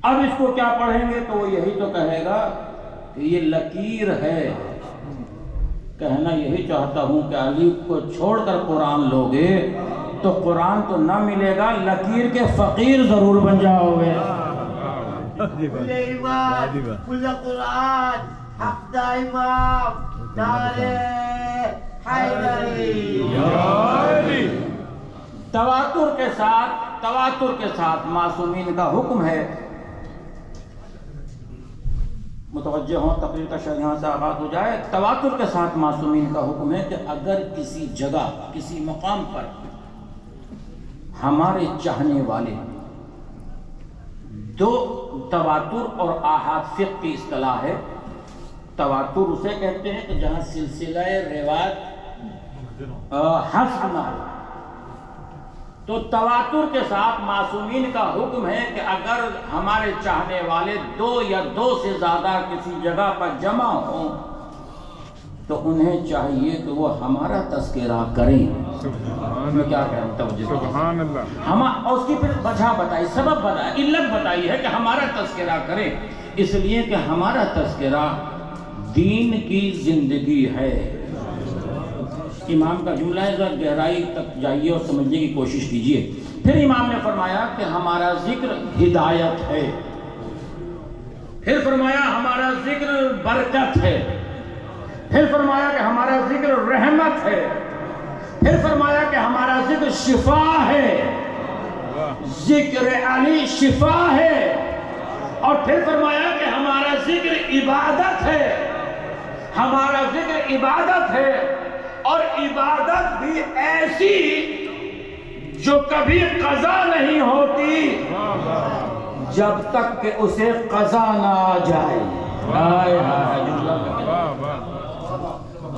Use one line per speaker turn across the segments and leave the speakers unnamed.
اب اس کو کیا پڑھیں گے تو وہ یہی تو کہے گا کہ یہ لکیر ہے. کہنا یہی چاہتا ہوں کہ علی کو چھوڑ کر قرآن لوگے تو قرآن تو نہ ملے گا، لکیر کے فقیر ضرور بن جاؤ گے.
کل ایمان کل قرآن حق دا امام نعرے حیدری.
تواتر کے ساتھ معصومین کا حکم ہے. متوجہ ہوں، تقریر کا شرح یہاں سے آغاز ہو جائے. تواتر کے ساتھ معصومین کا حکم ہے کہ اگر کسی جگہ کسی مقام پر ہمارے چاہنے والے دو، تواتر اور آحاد فقہ کی اصطلاح ہے. تواتر اسے کہتے ہیں کہ جہاں سلسلہ روایت حسب نہ ہو. تو تواتر کے ساتھ معصومین کا حکم ہے کہ اگر ہمارے چاہنے والے دو یا دو سے زیادہ کسی جگہ پر جمع ہوں تو انہیں چاہیے کہ وہ ہمارا تذکرہ کریں. میں کیا کہوں، توجہ سبحان اللہ. اور اس کی پھر وجہ بتائی، سبب بتائی، علت بتائی ہے کہ ہمارا تذکرہ کریں. اس لیے کہ ہمارا تذکرہ دین کی زندگی ہے. امام کا جملہ ہے، ذرا گہرائی تک جائیے اور سمجھنے کی کوشش کیجیے. پھر امام نے فرمایا کہ ہمارا ذکر ہدایت ہے. پھر فرمایا ہمارا ذکر برکت ہے. پھر فرمایا کہ ہمارا ذکر رحمت ہے. پھر فرمایا کہ ہمارا ذکر شفا ہے. ذکر علی شفا ہے. اور پھر فرمایا کہ ہمارا ذکر عبادت ہے. ہمارا ذکر عبادت ہے، اور عبادت بھی ایسی جو کبھی قضا نہیں ہوتی جب تک کہ اسے قضا نہ آ جائے.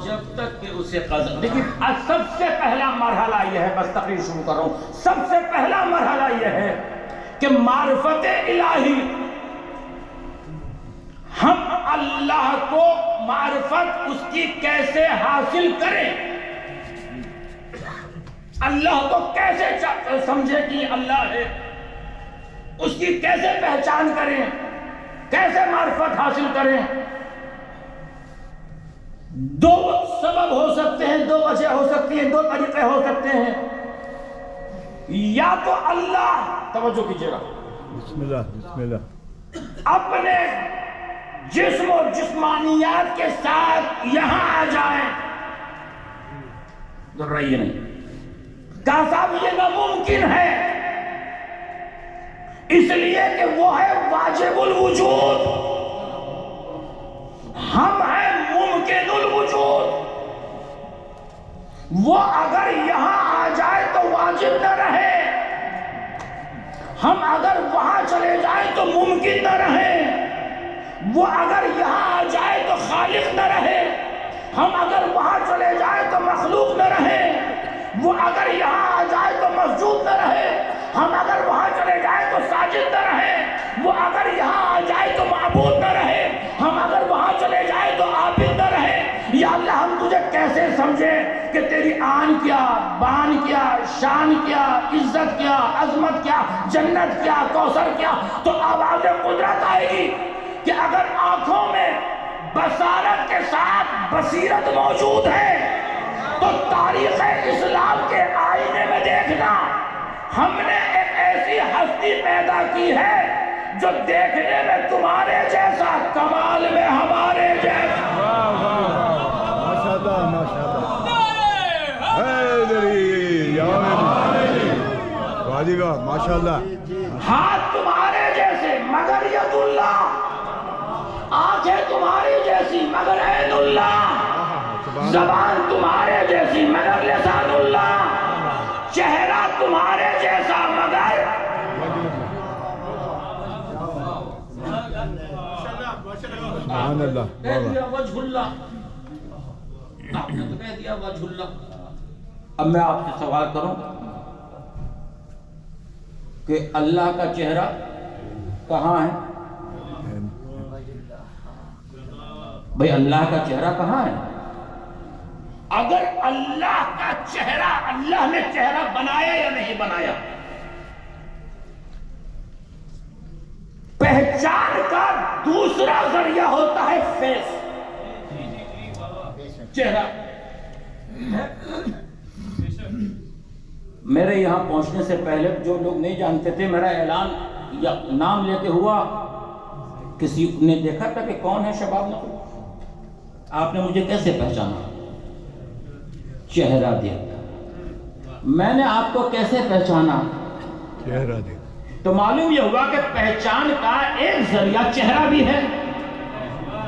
جب تک کہ اسے قضا. لیکن سب سے پہلا مرحلہ یہ ہے، بس تقریر شروع کر رہا ہوں. سب سے پہلا مرحلہ یہ ہے کہ معرفت الہی، ہم اللہ کو معرفت اس کی کیسے حاصل کریں، اللہ کو کیسے سمجھے کہ اللہ ہے، اس کی کیسے پہچان کریں، کیسے معرفت حاصل کریں. دو سبب ہو سکتے ہیں، دو وجہ ہو سکتی ہیں، دو طریقے ہو سکتے ہیں. یا تو اللہ، توجہ کیجیے گا،
بسم اللہ بسم اللہ،
اپنے جسم و جسمانیات کے ساتھ یہاں آ جائیں. گھبرائیے نہیں، کہا صاحب یہ ناممکن ہے، اس لیے کہ وہ ہے واجب الوجود، ہم ہیں ممکن الوجود. وہ اگر یہاں آ جائے تو واجب نہ رہے، ہم اگر وہاں چلے جائیں تو ممکن نہ رہے. وہ اگر یہاں آ جائے تو خالق نہ رہے، ہم اگر وہاں چلے جائیں تو مخلوق نہ رہے. وہ اگر یہاں آ جائے تو مسجود نہ رہے، ہم اگر وہاں چلے جائیں تو ساجد نہ رہے. وہ اگر یہاں آ جائے تو معبود نہ رہے، ہم اگر وہاں چلے جائیں تو عابد نہ رہے. یا اللہ ہم تجھے کیسے سمجھیں کہ تیری آن کیا، بان کیا، شان کیا، عزت کیا، عظمت کیا، جنت کیا، کوثر کیا. تو آواز قدرت آئے گی کہ اگر آنکھوں میں بصارت کے ساتھ بصیرت موجود ہے تو تاریخ اسلام کے آئینے میں دیکھنا، ہم نے ایک ایسی ہستی پیدا کی ہے جو دیکھنے میں تمہارے جیسا، کمال میں ہمارے جیسا.
ماشاءاللہ ماشاءاللہ، حیدری یا واجبہ ماشاءاللہ.
ہاتھ تمہارے جیسے مگر ید اللہ، آنکھیں تمہاری جیسی مگر عین اللہ، زبان تمہارے جیسی مگر لسان اللہ، چہرہ تمہارے جیسا مگر
سبحان اللہ.
کہہ دیا وجہ اللہ، آپ نے تو کہہ دیا وجہ اللہ. اب میں آپ سے سوال کروں کہ اللہ کا چہرہ کہاں ہے؟ بھئی اللہ کا چہرہ کہاں ہے؟ اگر اللہ کا چہرہ، اللہ نے چہرہ بنایا یا نہیں بنایا؟ پہچان کا دوسرا ذریعہ ہوتا ہے فیس، چہرہ. میرے یہاں پہنچنے سے پہلے جو لوگ نہیں جانتے تھے، میرا اعلان یا نام لیتے ہوا، کسی نے دیکھا تھا کہ کون ہے شباب نقوی؟ آپ نے مجھے کیسے پہچانا؟ چہرہ دیکھا. میں نے آپ کو کیسے پہچانا؟
چہرہ دیکھ.
تو معلوم یہ ہوا کہ پہچان کا ایک ذریعہ چہرہ بھی ہے.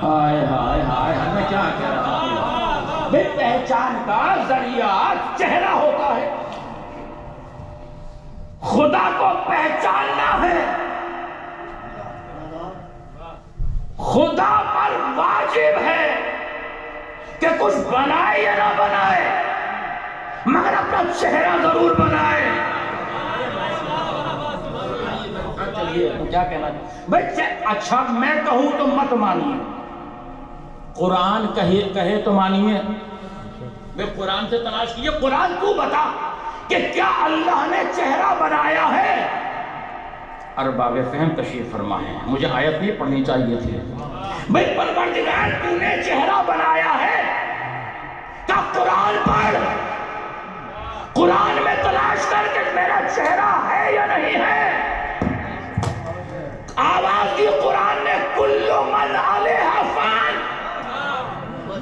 ہائے ہائے ہائے، ہمیں کیا کہہ رہا ہوں بھئی، پہچان کا ذریعہ چہرہ ہوتا ہے. خدا کو پہچاننا ہے، خدا پر واجب ہے کہ کچھ بنائے یا نہ بنائے مگر اپنا چہرہ ضرور بنائے. چلیے کیا کہنا بھائی، اچھا میں کہوں تو مت مانیے، قرآن کہے تو مانیے. میں قرآن سے تلاش کیے، قرآن تو بتا کہ کیا اللہ نے چہرہ بنایا ہے؟ ارباب فہم تشریف فرما ہے، مجھے آیت نہیں پڑھنی چاہیے تھی. بھئی پروردگار تو نے چہرہ بنایا ہے؟ کیا قرآن پڑھ، قرآن میں تلاش کر کے میرا چہرہ ہے یا نہیں ہے. آواز دی قرآن نے، کل من علیہا فان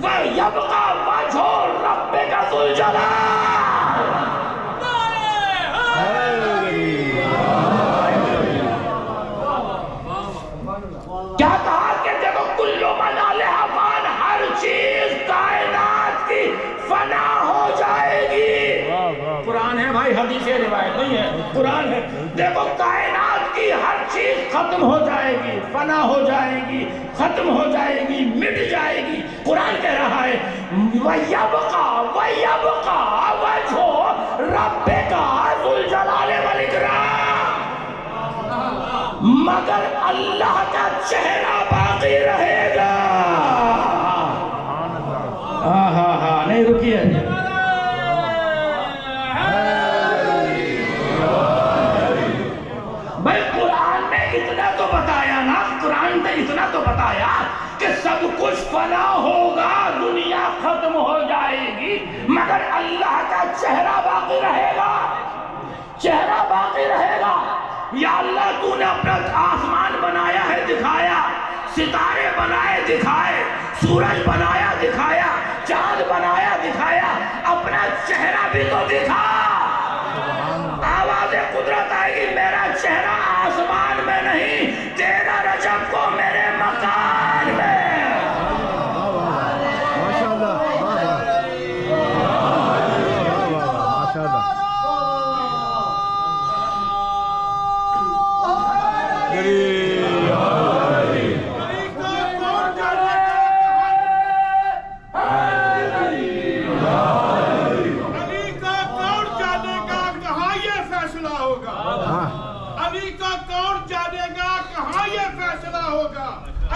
وَيَبْقَى وَجْهُ رَبِّكَ ذُو الْجَلَالِ. کیا کہا کہ دیکھو کل من علیہا فان، ہر چیز کائنات کی فنا ہو جائے گی. قرآن ہے بھائی، حدیث روایت نہیں ہے، قرآن ہے. دیکھو کائنات کی ہر چیز ختم ہو جائے گی، فنا ہو جائے گی، ختم ہو جائے گی، مٹ جائے گی. قرآن کہہ رہا ہے وَيَبْقَى وَجْهُ رَبِّكَ ذُو الْجَلَالِ وَالْإِكْرَامِ، مگر اللہ کا چہرہ باقی رہے گا. ہاں نہیں رکیے. بھائی قرآن نے اتنا تو بتایا نا، قرآن نے اتنا تو بتایا کہ سب کچھ فنا ہوگا، دنیا ختم ہو جائے گی، مگر اللہ کا چہرہ باقی رہے گا. چہرہ باقی رہے گا. یا اللہ تو نے اپنا آسمان بنایا ہے، دکھایا، ستارے بنائے دکھائے، سورج بنایا دکھایا، چاند بنایا دکھایا، اپنا چہرہ بھی تو دکھا. آواز قدرت آئے گی، میرا چہرہ آسمان میں نہیں، تیرا رجب کو میرے مکان میں.
ماشاءاللہ، ماشاءاللہ.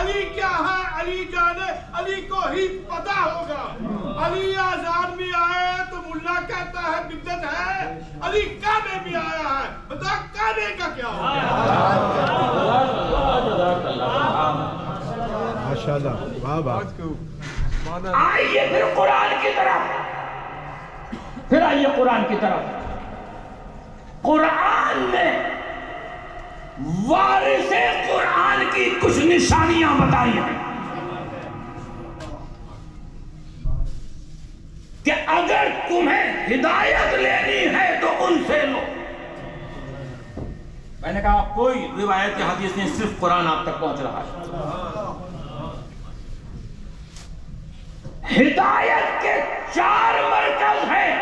علی کیا ہے علی جانے، علی کو ہی پتا ہوگا. علی آزان میں آئے تو ملا کہتا ہے بدت ہے، علی کعبے میں آیا ہے، بتا کعبے کا کیا ہوگا.
ماشاءاللہ، واہ واہ.
آئیے پھر قرآن کی طرف، پھر آئیے قرآن کی طرف. قرآن میں وارث قرآن کی کچھ نشانیاں بتائی ہیں کہ اگر تمہیں ہدایت لینی ہے تو ان سے لو. میں نے کہا کوئی روایت یا حدیث نہیں، صرف قرآن آپ تک پہنچ رہا ہے. ہدایت کے 4 مرکز ہیں،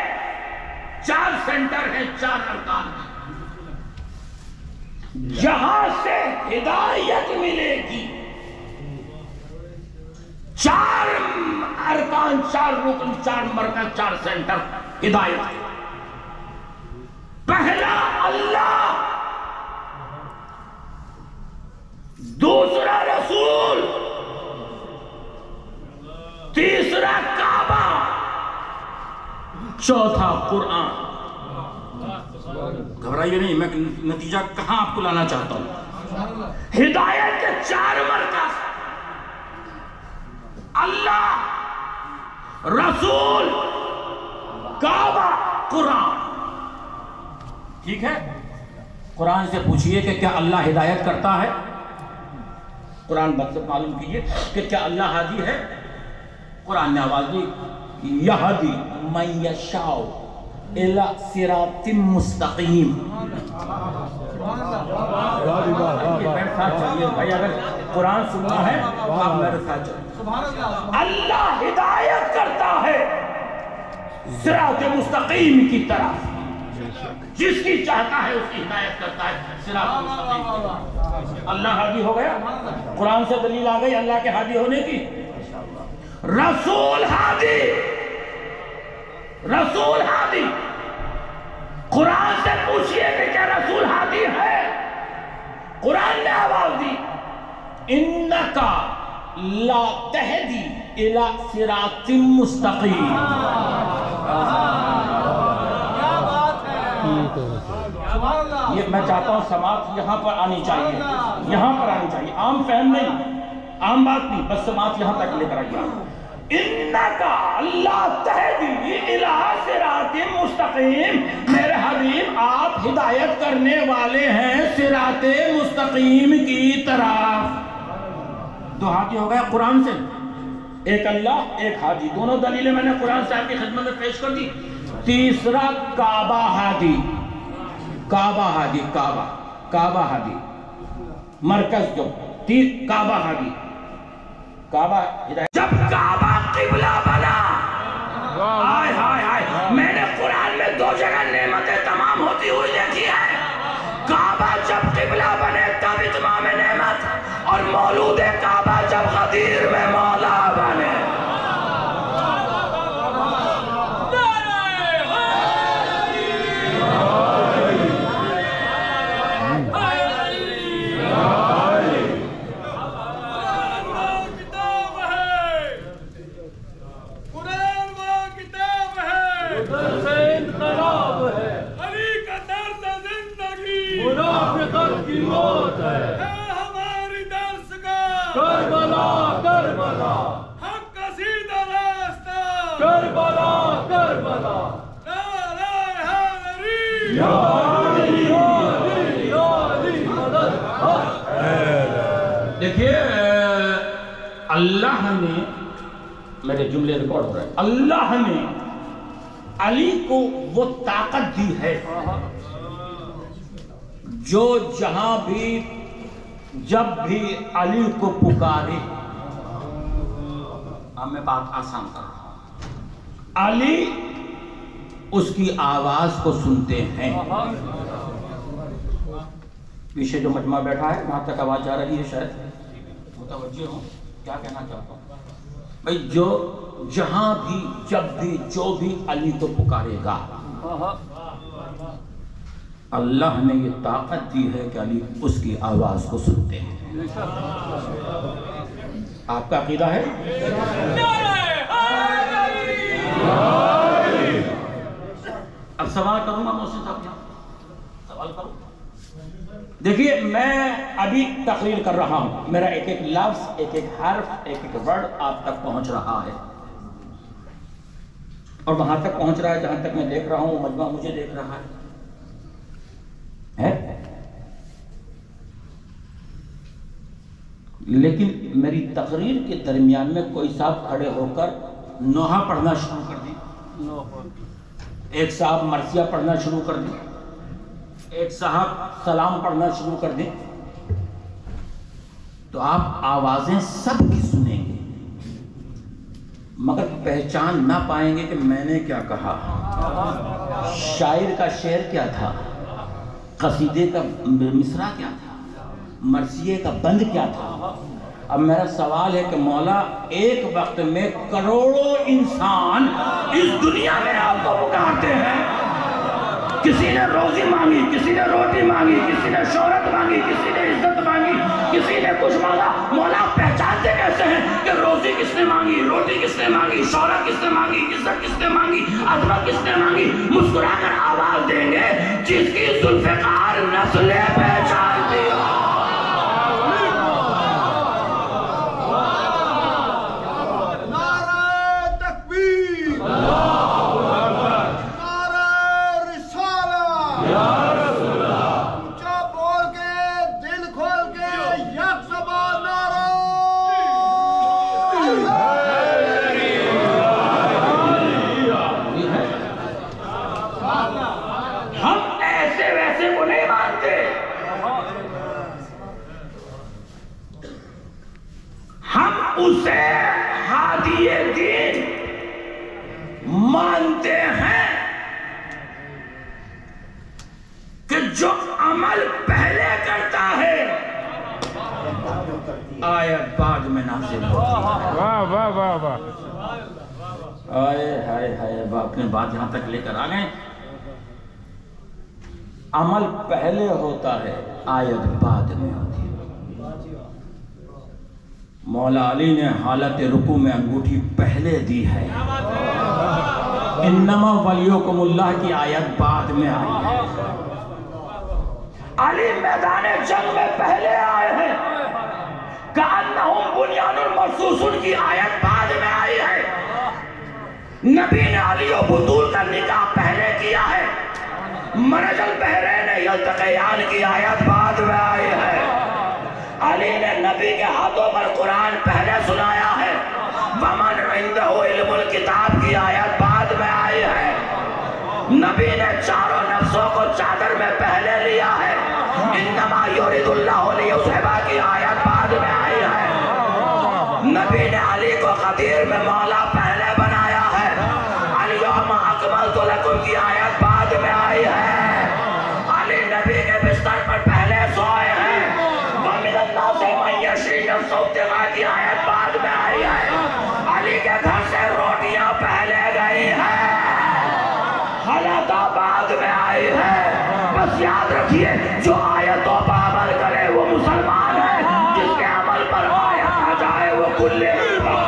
4 سینٹر ہیں، 4 ارکان ہیں جہاں سے ہدایت ملے گی. 4 ارکان، 4 رکن، 4 مرکز، 4 سینٹر ہدایت. پہلا اللہ، دوسرا رسول، تیسرا کعبہ، چوتھا قرآن. گھبرائیے نہیں، میں نتیجہ کہاں آپ کو لانا چاہتا ہوں. ہدایت کے 4 مرکز: اللہ، رسول، کعبہ، قرآن. ٹھیک ہے؟ قرآن سے پوچھئے کہ کیا اللہ ہدایت کرتا ہے؟ قرآن مقصد معلوم کیجئے کہ کیا اللہ ہادی ہے؟ قرآن نے آواز دی: یہدی من یشاء الی صراط مستقیم. میرے ساتھ چلیے بھائی، اگر قرآن سننا ہے تو آپ میرے ساتھ چلیے. اللہ ہدایت کرتا ہے صراط مستقیم کی طرف، جس کی چاہتا ہے اس کی ہدایت کرتا ہے صراط مستقیم کی طرف. اللہ ہادی ہو گیا. قرآن سے دلیل آ گئی اللہ کے ہادی ہونے کی. رسول ہادی، رسول ہادی. قرآن سے پوچھئے کہ کیا رسول ہادی ہے؟ قرآن نے آواز دی: انکا لا تہدی الی صراط مستقیم. یہ میں چاہتا ہوں سماعت یہاں پر آنی چاہیے، یہاں پر آنی چاہیے. عام فہم نہیں، عام بات نہیں، بس سماعت یہاں تک لے کر آئیے. انکا لا تہدی الی صراط مستقیم. میرے حبیب آپ ہدایت کرنے والے ہیں صراط مستقیم کی طرف. دو ہادی ہو گیا قرآن سے، ایک اللہ، ایک ہادی. دونوں دلیلیں میں نے قرآن سے آپ کی خدمت میں پیش کر دی. تیسرا کعبہ ہادی. کعبہ ہادی، کعبہ، کعبہ ہادی مرکز جو کعبہ ہادی. کعبہ ہدایت. جب کعبہ قبلہ بنا، آئے ہائے ہائے، میں نے قرآن میں 2 جگہ نعمتیں تمام ہوتی ہوئی دیکھی ہے. کعبہ جب قبلہ بنے تب اتمام نعمت، اور مولود کعبہ جب غدیر میں مولا بنے.
ہماری درس کا
کربلا کربلا،
حق کا سیدھا راستہ،
کربلا کربلا.
نعرہ حیدری،
یا علی یا علی یا علی مدد.
دیکھیے اللہ نے، میرے جملے ریکارڈ ہو رہے ہیں، اللہ نے علی کو وہ طاقت دی ہے جو جہاں بھی جب بھی علی کو پکارے. اب میں بات آسان کر رہا ہوں. علی اس کی آواز کو سنتے ہیں. پیچھے جو مجمع بیٹھا ہے وہاں تک آواز جا رہی ہے، شاید متوجہ ہوں کیا کہنا چاہتا ہوں. بھئی جو جہاں بھی جب بھی جو بھی علی کو پکارے گا، اللہ نے یہ طاقت دی ہے کہ علی اس کی آواز کو سنتے ہیں. آپ کا عقیدہ ہے؟ اب سوال کروں گا محسن صاحب، سوال کروں. دیکھیے میں ابھی تقریر کر رہا ہوں، میرا ایک ایک لفظ، ایک ایک حرف، ایک ایک ورڈ آپ تک پہنچ رہا ہے، اور وہاں تک پہنچ رہا ہے جہاں تک میں دیکھ رہا ہوں مجمع مجھے دیکھ رہا ہے. لیکن میری تقریر کے درمیان میں کوئی صاحب کھڑے ہو کر نوحہ پڑھنا شروع کر دی، ایک صاحب مرثیہ پڑھنا شروع کر دی، ایک صاحب سلام پڑھنا شروع کر دیں، تو آپ آوازیں سب کی سنیں گے مگر پہچان نہ پائیں گے کہ میں نے کیا کہا، شاعر کا شعر کیا تھا، قصیدے کا مصرع کیا تھا، مرثیے کا بند کیا تھا. اب میرا سوال ہے کہ مولا ایک وقت میں کروڑوں انسان اس دنیا میں آپ کو پکارتے ہیں، کسی نے روزی مانگی، کسی نے روٹی مانگی، کسی نے شہرت مانگی، کسی نے عزت مانگی، کسی نے کچھ مانگا، مولا پہچانتے کیسے ہیں کہ روزی کس نے مانگی، روٹی کس نے مانگی، شہرت کس نے مانگی، عزت کس نے مانگی، عظمت کس نے مانگی؟ مسکرا کر آواز دیں گے جس کی ذوالفقار نسلیں پہچانتی ہو. اسے ہادی دین مانتے ہیں کہ جو عمل پہلے کرتا ہے آیت بعد میں نازل ہوتی ہے۔
واہ واہ واہ واہ،
ہائے ہائے ہائے، اپنی بات یہاں تک لے کر آ گئے۔ عمل پہلے ہوتا ہے، آیت بعد میں ہوتی ہے۔ مولا علی نے حالت رکوع میں انگوٹھی پہلے دی ہے، انما ولیکم اللہ کی آیت بعد میں آئی ہے۔ علی میدان جنگ میں پہلے آئے ہیں، کأنہم بنیان مرصوص کی آیت بعد میں آئی ہے۔ نبی نے علی و بطول کا نکاح پہلے کیا ہے، مرج البحرین یلتقیان کی آیت بعد میں آئی ہے۔ علی نے نبی کے ہاتھوں پر قرآن پہلے سنایا ہے، وَمَنْ عِنْدَهُ عِلْمُ الْكِتَابِ کی آیت بعد میں آئی ہے۔ نبی نے چاروں نفسوں کو چادر میں پہلے لیا ہے، اِنَّمَا يُرِدُ اللَّهُ لِيُذْهِبَ کی آیت بعد میں آئی ہے۔ نبی نے علی کو غدیر میں مولا پہلے بنایا ہے، الْيَوْمَ أَكْمَلْتُ لَكُمْ کی آیت بعد میں آئی ہے۔ علی نبی کے بستر پر پہلے سوئے ہیں، وَمِنَ النَّاسِ مَن يَشْرِي نَفْسَهُ ابْتِغَاءَ کی آیت بعد میں آئی ہے۔ علی کے گھر سے روٹیاں پہلے گئی ہیں، حالات بعد میں آئی ہے۔ بس یاد رکھیے، جو آیتوں پر عمل کرے وہ مسلمان ہے، جس کے عمل پر آیت آ جائے وہ کل ایمان۔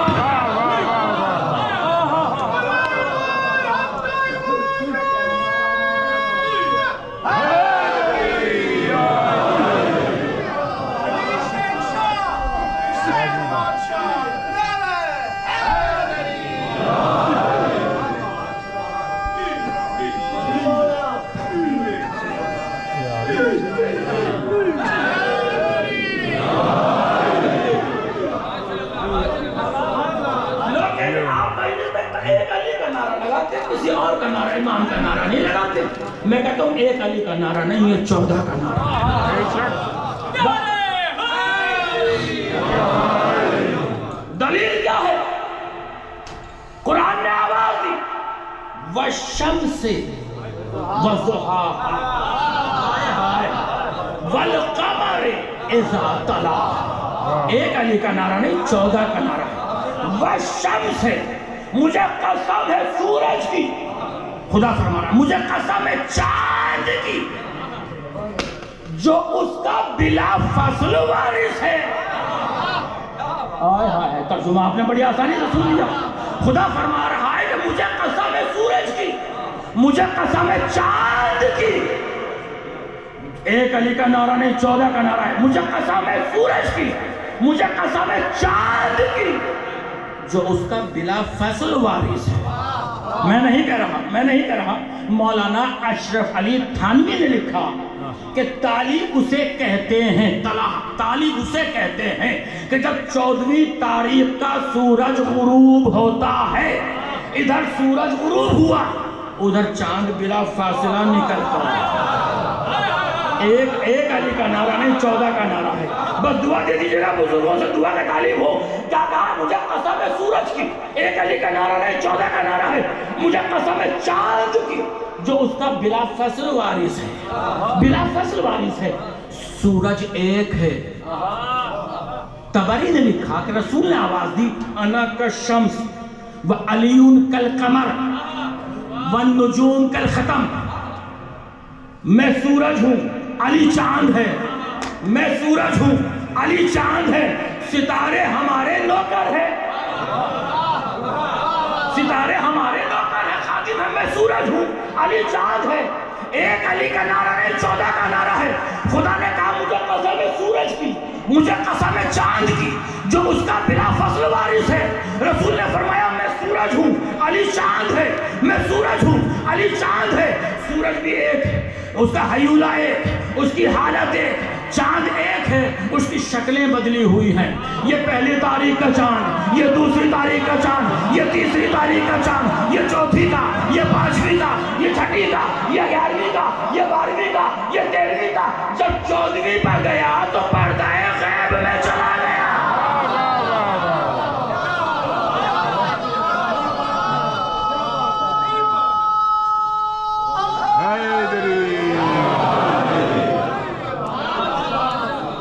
کسی اور کا نعرہ، امام کا نعرہ نہیں لگاتے۔ میں کہتا ہوں ایک علی کا نعرہ نہیں، یہ 14 کا نعرہ ہے۔ دلیل کیا ہے؟ قرآن نے آواز دی، وَالشَّمْسِ وَضُحَاهَا وَالْقَمَرِ إِذَا تَلَاهَا۔ ایک علی کا نعرہ نہیں، 14 کا نعرہ ہے۔ وَالشَّمْسِ، مجھے قسم ہے سورج کی، خدا فرما رہا ہے، مجھے قسم ہے چاند کی، جو اس کا بلا فصل وارث ہے۔ آئے ہائے، ترجمہ آپ نے بڑی آسانی سے سن لیا۔ خدا فرما رہا ہے کہ مجھے قسم ہے سورج کی، مجھے قسم ہے چاند کی۔ ایک علی کا نعرہ نہیں، 14 کا نعرہ ہے۔ مجھے قسم ہے سورج کی، مجھے قسم ہے چاند کی، جو اس کا بلا فصل وارث ہے۔ میں نہیں کہہ رہا، مولانا اشرف علی تھانوی نے لکھا کہ تالی اسے کہتے ہیں، تالی اسے کہتے ہیں کہ جب 14ویں تاریخ کا سورج غروب ہوتا ہے، ادھر سورج غروب ہوا، ادھر چاند بلا فاصلہ نکلتا ہے۔ ایک علی کا نعرہ نہیں، 14 کا نعرہ ہے۔ بس دعا دے دیجئے گا، بزرگوں سے دعا کا تعلیم ہو۔ کیا کہا؟ مجھے قسم ہے سورج کی، ایک علی کا نعرہ نہیں، 14 کا نعرہ ہے۔ مجھے قسم ہے چاند کی، جو اس کا بلا فصل وارث ہے، بلا فصل وارث ہے۔ سورج ایک ہے۔ طبری نے لکھا کہ رسول نے آواز دی، انا کالشمس وعلی کالقمر والنجوم کالختم۔ میں سورج ہوں، علی چاند ہے۔ میں سورج ہوں، علی چاند ہے۔ ستارے ہمارے نوکر ہیں، ستارے ہمارے نوکر ہیں، خادم ہیں۔ میں سورج ہوں، علی چاند ہے۔ ایک علی کا نعرہ ہے، 14 کا نعرہ ہے۔ خدا نے کہا مجھے قسم ہے سورج کی، مجھے قسم ہے چاند کی، جو اس کا بلا فصل وارث ہے۔ رسول نے فرمایا میں سورج ہوں، علی چاند ہے۔ میں سورج ہوں، علی چاند ہے۔ سورج بھی ایک ہے، اس کا حیولہ ایک، اس کی حالت ایک، چاند ایک ہے، اس کی شکلیں بدلی ہوئی ہیں۔ یہ پہلی تاریخ کا چاند، یہ دوسری تاریخ کا چاند، یہ تیسری تاریخ کا چاند، یہ چوتھی کا، یہ 5ویں کا، یہ 6ٹھی کا، یہ 11ویں کا، یہ 12ویں کا، یہ 13ویں کا۔ جب 14ویں پر گیا تو پردہ غیب میں چلا گیا۔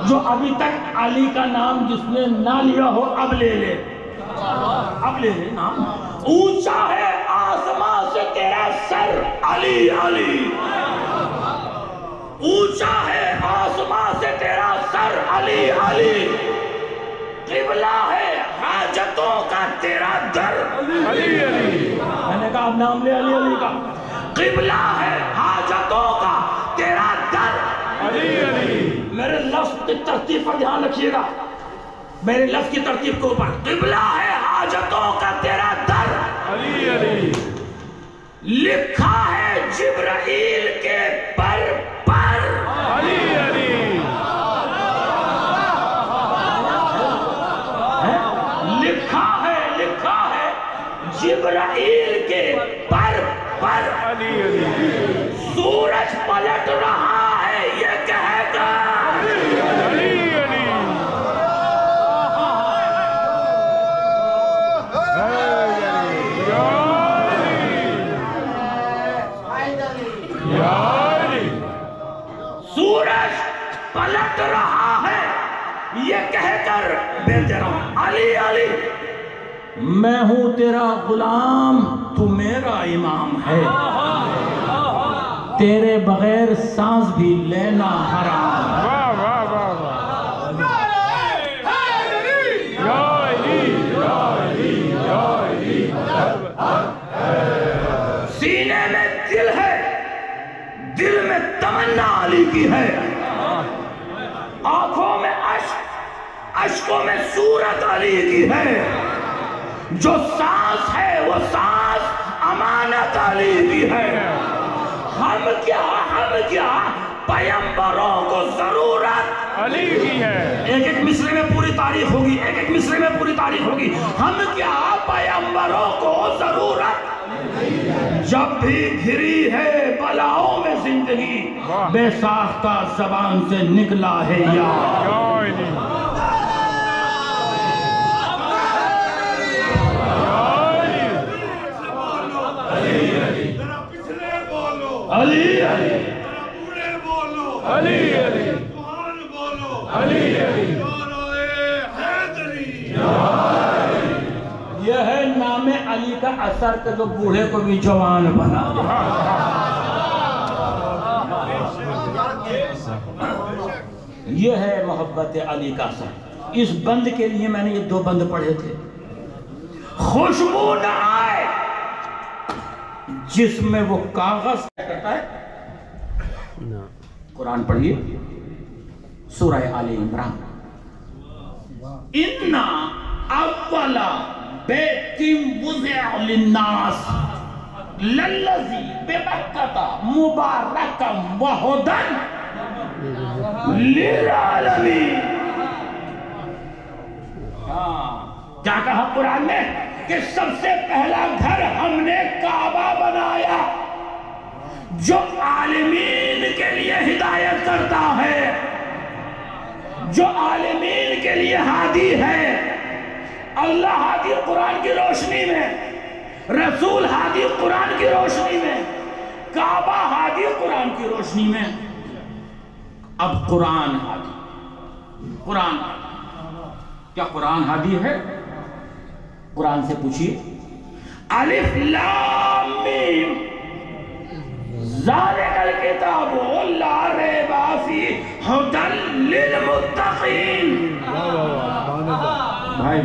جو ابھی تک علی کا نام جس نے نہ لیا ہو اب لے لے، اب لے لے نام۔ اونچا ہے آسمان سے تیرا سر علی علی، اونچا ہے آسمان سے تیرا سر علی علی، قبلہ ہے حاجتوں کا تیرا در علی علی۔ میں نے کہا اب نام لے علی علی کا۔ قبلہ ہے حاجتوں کا تیرا در علی علی۔ میرے لفظ کی ترتیب پر دھیان رکھیے گا، میرے لفظ کی ترتیب کو اوپر۔ قبلہ ہے حاجتوں کا تیرا در علی علی، لکھا ہے جبرائیل کے پر پر علی علی، لکھا ہے جبرائیل کے پر پر علی علی، سورج پلٹ رہا ہے یہ کہہ کر علی علی، سورج پلٹ رہا ہے یہ کہہ کر بے درم علی علی، میں ہوں تیرا غلام تو میرا امام ہے، تیرے بغیر سانس بھی لینا حرام۔ سینے میں دل ہے، دل میں تمنا علی کی ہے، آنکھوں میں اشک، اشکوں میں صورت علی کی ہے، جو سانس ہے وہ سانس امانت علی کی ہے۔ ہم کیا پیمبروں کو ضرورت علی کی ہے۔ ایک ایک مصرے میں پوری تاریخ ہوگی، ایک ایک مصرے میں پوری تاریخ ہوگی۔ ہم کیا پیمبروں کو ضرورت، جب بھی گھری ہے بلاؤں میں زندگی، بے ساختہ زبان سے نکلا ہے یا علی علی، پورے بولو علی علی، قرآن بولو علی علی، یہ ہے نام علی کا اثر کہ جو بوڑھے کو بھی جوان بنا دے۔ یہ ہے محبت علی کا اثر۔ اس بند کے لیے میں نے یہ دو بند پڑھے تھے۔ خوشبو نہ آئے جس میں وہ کاغذ کرتا ہے۔ قرآن پڑھیے، سورہ آل عمران۔ اِنَّا أَوَّلَ بَيْتٍ وُضِعَ لِلنَّاسِ لَلَّذِي بِبَكَّةَ مُبَارَكًا وَهُدًى لِلْعَالَمِينَ۔ کیا کہا قرآن نے کہ سب سے پہلا گھر ہم نے کعبہ بنایا جو عالمین کے لیے ہدایت کرتا ہے، جو عالمین کے لیے ہادی ہے۔ اللہ ہادی قرآن کی روشنی میں، رسول ہادی قرآن کی روشنی میں، کعبہ ہادی قرآن کی روشنی میں۔ اب قرآن ہادی، قرآن کیا قرآن ہادی ہے؟ قرآن سے پوچھئے، الف لام میم ذالک الکتاب لا ریب فیہ ھدی للمتقین۔ بھائی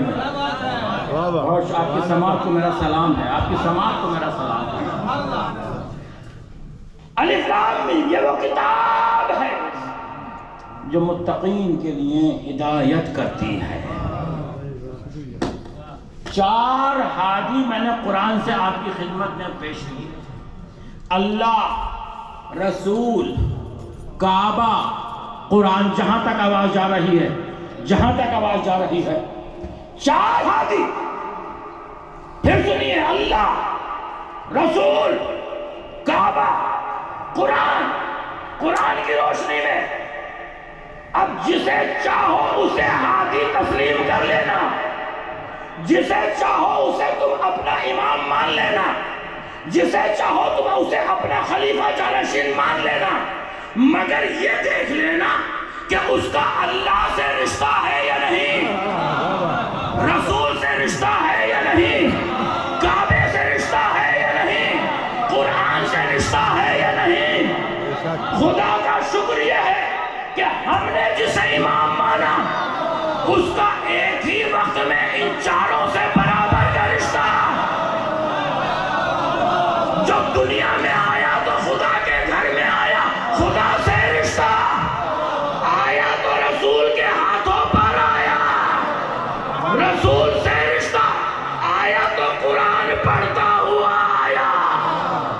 خوش، آپ کی سماعت کو میرا سلام ہے، آپ کی سماعت کو میرا سلام ہے۔ الف لام میم یہ وہ کتاب ہے جو متقین کے لیے ہدایت کرتی ہے۔ چار ہادی میں نے قرآن سے آپ کی خدمت میں پیش کی، اللہ، رسول، کعبہ، قرآن۔ جہاں تک آواز جا رہی ہے، جہاں تک آواز جا رہی ہے، چار ہادی۔ پھر سنیے، اللہ، رسول، کعبہ، قرآن۔ قرآن کی روشنی میں اب جسے چاہو اسے ہادی تسلیم کر لینا، جسے چاہو اسے تم اپنا امام مان لینا، جسے چاہو تم اسے اپنا خلیفہ جانشین مان لینا، مگر یہ دیکھ لینا کہ اس کا اللہ سے رشتہ ہے یا نہیں، رسول سے رشتہ ہے یا نہیں، کعبے سے رشتہ ہے یا نہیں، قرآن سے رشتہ ہے یا نہیں۔ خدا کا شکر یہ ہے کہ ہم نے جسے امام مانا اس کا ایک ہی وقت میں ان چاروں سے برابر کا رشتہ، جب دنیا میں آیا تو خدا کے گھر میں آیا، خدا سے رشتہ آیا تو رسول کے ہاتھوں پر آیا، رسول سے رشتہ آیا تو قرآن پڑھتا ہوا آیا،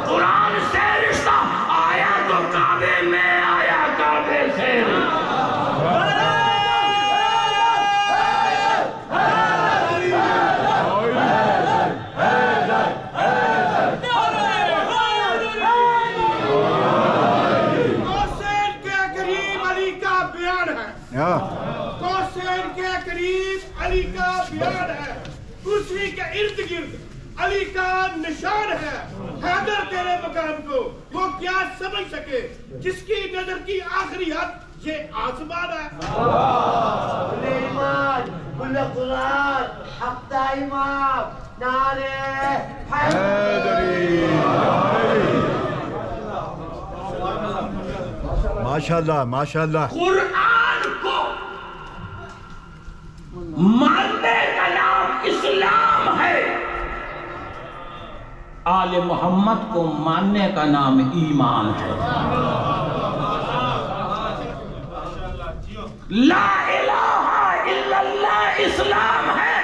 قرآن سے رشتہ آیا تو کعبے میں آیا، کعبے سے
علی کا بیان ہے، کرسی کے ارد گرد علی کا نشان ہے۔ حیدر تیرے مقام کو وہ کیا سمجھ سکے جس کی نظر کی آخری حد یہ آسمان ہے۔
کل ایمان، کل قرآن، حق دا امام، نعرے حیدری۔
ماشاءاللہ ماشاءاللہ۔
قرآن کو ماننے کا نام اسلام ہے، آل محمد کو ماننے کا نام ایمان ہے۔ لا الہ الا اللہ اسلام ہے،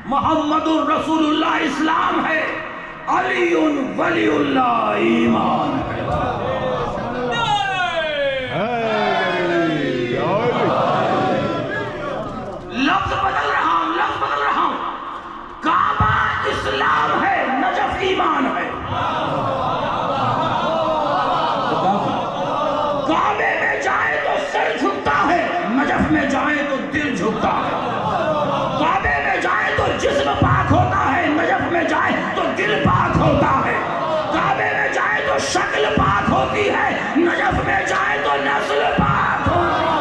محمد الرسول اللہ اسلام ہے، علی ولی اللہ ایمان ہے۔ لفظ بدل رہا ہوں، کعبہ اسلام ہے، نجف ایمان ہے۔ کعبے میں جائے تو سر جھکتا ہے، نجف میں جائے تو دل جھکتا ہے۔ کعبے میں جائے تو جسم پاک ہوتا ہے، نجف میں جائے تو دل پاک ہوتا ہے۔ کعبے میں جائے تو شکل پاک ہوتی ہے، نجف میں جائے تو نسل پاک ہوتی ہے۔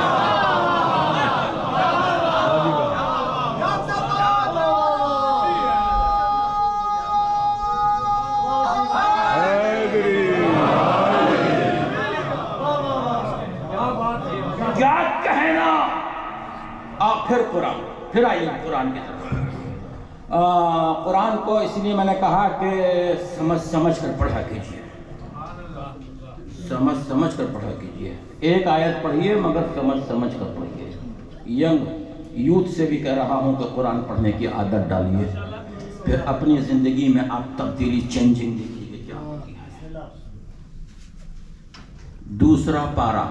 کیا کہنا؟ پھر قرآن، پھر آئیے قرآن کی طرف۔ قرآن کو اس لیے میں نے کہا کہ سمجھ کر پڑھا کیجئے، سمجھ کر پڑھا کیجئے۔ ایک آیت پڑھیے مگر سمجھ کر پڑھیے۔ ینگ یوتھ سے بھی کہہ رہا ہوں کہ قرآن پڑھنے کی عادت ڈالیے، پھر اپنی زندگی میں آپ تبدیلی چینجنگ دیکھیے کیا ہوتی ہے۔ دوسرا پارہ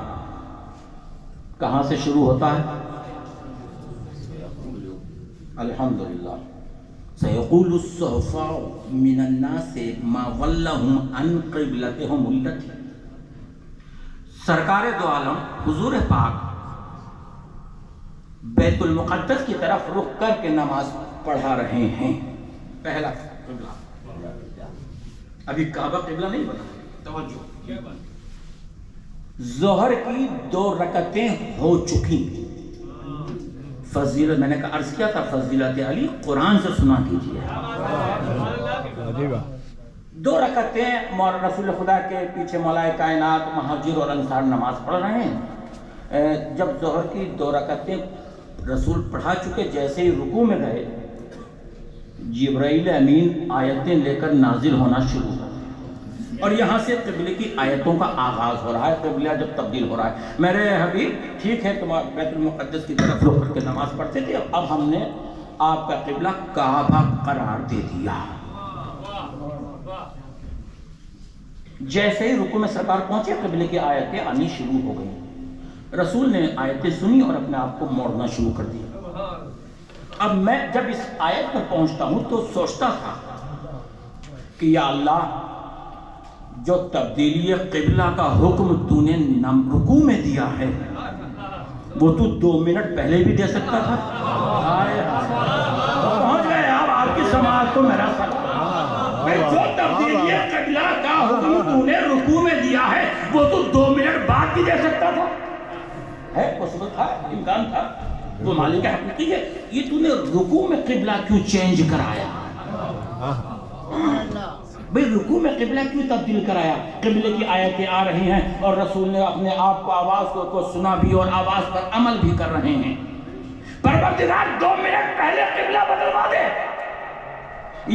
کہاں سے شروع ہوتا ہے؟ الحمدللہ سیقول الصحفاء من الناس ما ولہم عن قبلتہم التی۔ سرکار دو عالم حضور پاک بیت المقدس کی طرف رخ کر کے نماز پڑھا رہے ہیں۔ پہلا قبلہ، ابھی کعبہ قبلہ نہیں بنا، توجہ۔ ظہر کی 2 رکعتیں ہو چکی، فضیلت میں نے کہا عرض کیا تھا، فضیلت علی قرآن سے سنا کیجئے۔ 2 رکعتیں رسول خدا کے پیچھے مولائے کائنات مہاجر اور انصار نماز پڑھ رہے ہیں۔ جب ظہر کی 2 رکعتیں رسول پڑھا چکے، جیسے ہی رکوع میں گئے، جبرائیل امین آیتیں لے کر نازل ہونا شروع ہو، اور یہاں سے قبلے کی آیتوں کا آغاز ہو رہا ہے۔ قبلہ جب تبدیل ہو رہا ہے، میرے حبیب ٹھیک ہے تم بیت المقدس کی طرف رخ کر کے نماز پڑھتے تھے، اب ہم نے آپ کا قبلہ کعبہ قرار دے دیا۔ جیسے ہی رکوع میں سرکار پہنچے، قبلے کی آیتیں آنی شروع ہو گئی، رسول نے آیتیں سنی اور اپنے آپ کو موڑنا شروع کر دیا۔ اب میں جب اس آیت میں پہنچتا ہوں تو سوچتا تھا کہ یا اللہ، جو تبدیلی قبلہ کا حکم تو نے رکوع میں دیا ہے، وہ تو 2 منٹ پہلے بھی دے سکتا تھا۔ پہنچ گئے آپ کی سماعت کو میرا سلام۔ جو تبدیلی قبلہ کا حکم تو نے رکوع میں دیا ہے، وہ تو 2 منٹ بعد بھی دے سکتا تھا۔ ہے پاسبل تھا, امکان تھا. تو مالک حقیقی ہے, یہ تو نے رکوع میں قبلہ کیوں چینج کرایا؟ بھئی رکوع میں قبلہ کیوں تبدیل کرایا؟ قبلے کی آیتیں آ رہی ہیں اور رسول نے اپنے آپ کو آواز کو سنا بھی اور آواز پر عمل بھی کر رہے ہیں. پروردگار 2 منٹ پہلے قبلہ بدلوا دے